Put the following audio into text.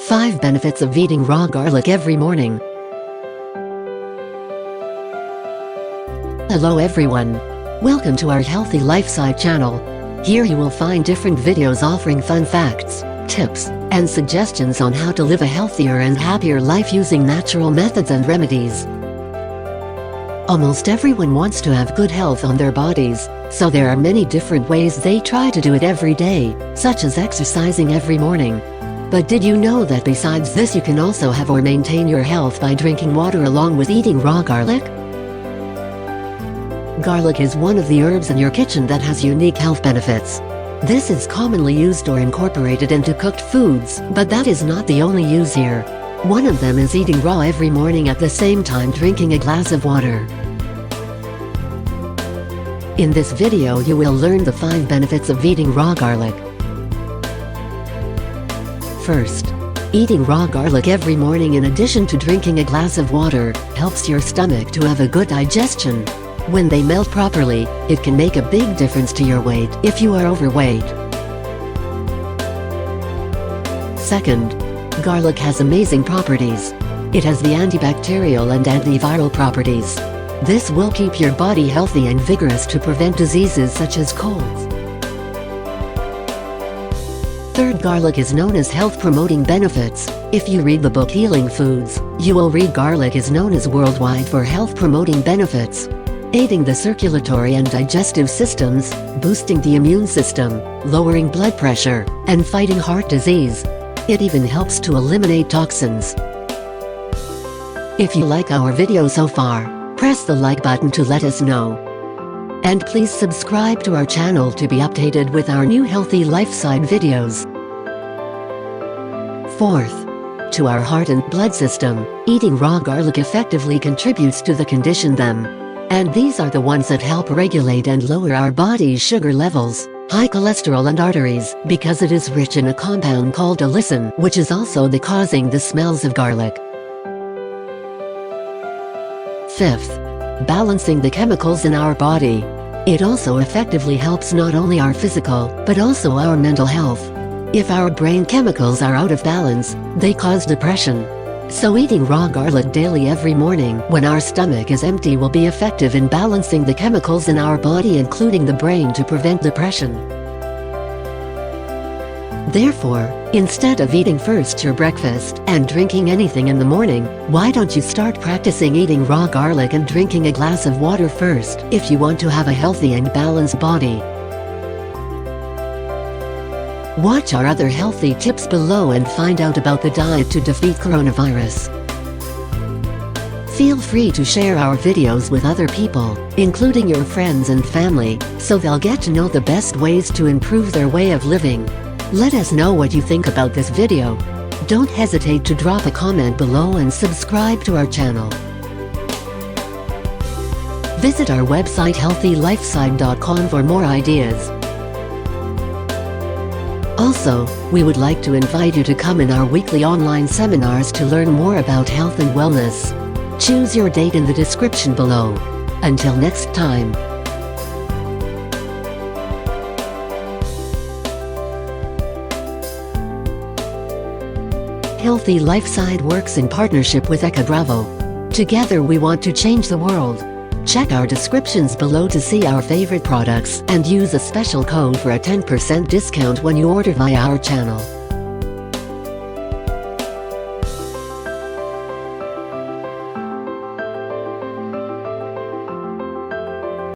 5 benefits of eating raw garlic every morning. Hello everyone. Welcome to our Healthy Lifestyle channel. Here you will find different videos offering fun facts, tips, and suggestions on how to live a healthier and happier life using natural methods and remedies. Almost everyone wants to have good health on their bodies, so there are many different ways they try to do it every day, such as exercising every morning. But did you know that besides this you can also have or maintain your health by drinking water along with eating raw garlic? Garlic is one of the herbs in your kitchen that has unique health benefits. This is commonly used or incorporated into cooked foods, but that is not the only use here. One of them is eating raw every morning at the same time drinking a glass of water. In this video you will learn the 5 benefits of eating raw garlic. First, eating raw garlic every morning in addition to drinking a glass of water helps your stomach to have a good digestion. When they melt properly, it can make a big difference to your weight if you are overweight. Second, garlic has amazing properties. It has the antibacterial and antiviral properties. This will keep your body healthy and vigorous to prevent diseases such as colds. Third, garlic is known as health-promoting benefits. If you read the book Healing Foods, you will read garlic is known as worldwide for health-promoting benefits, aiding the circulatory and digestive systems, boosting the immune system, lowering blood pressure, and fighting heart disease. It even helps to eliminate toxins. If you like our video so far, press the like button to let us know. And please subscribe to our channel to be updated with our new healthy lifestyle videos. Fourth, to our heart and blood system, eating raw garlic effectively contributes to the condition them. And these are the ones that help regulate and lower our body's sugar levels, high cholesterol and arteries, because it is rich in a compound called allicin, which is also the causing the smells of garlic. Fifth, balancing the chemicals in our body. It also effectively helps not only our physical, but also our mental health. If our brain chemicals are out of balance, they cause depression. So eating raw garlic daily every morning when our stomach is empty will be effective in balancing the chemicals in our body, including the brain, to prevent depression. Therefore, instead of eating first your breakfast and drinking anything in the morning, why don't you start practicing eating raw garlic and drinking a glass of water first if you want to have a healthy and balanced body? Watch our other healthy tips below and find out about the diet to defeat coronavirus. Feel free to share our videos with other people, including your friends and family, so they'll get to know the best ways to improve their way of living. Let us know what you think about this video. Don't hesitate to drop a comment below and subscribe to our channel. Visit our website healthylifestyle.com for more ideas. Also, we would like to invite you to come in our weekly online seminars to learn more about health and wellness. Choose your date in the description below. Until next time. Healthy Lifestyle works in partnership with Eka Bravo. Together we want to change the world. Check our descriptions below to see our favorite products and use a special code for a 10% discount when you order via our channel.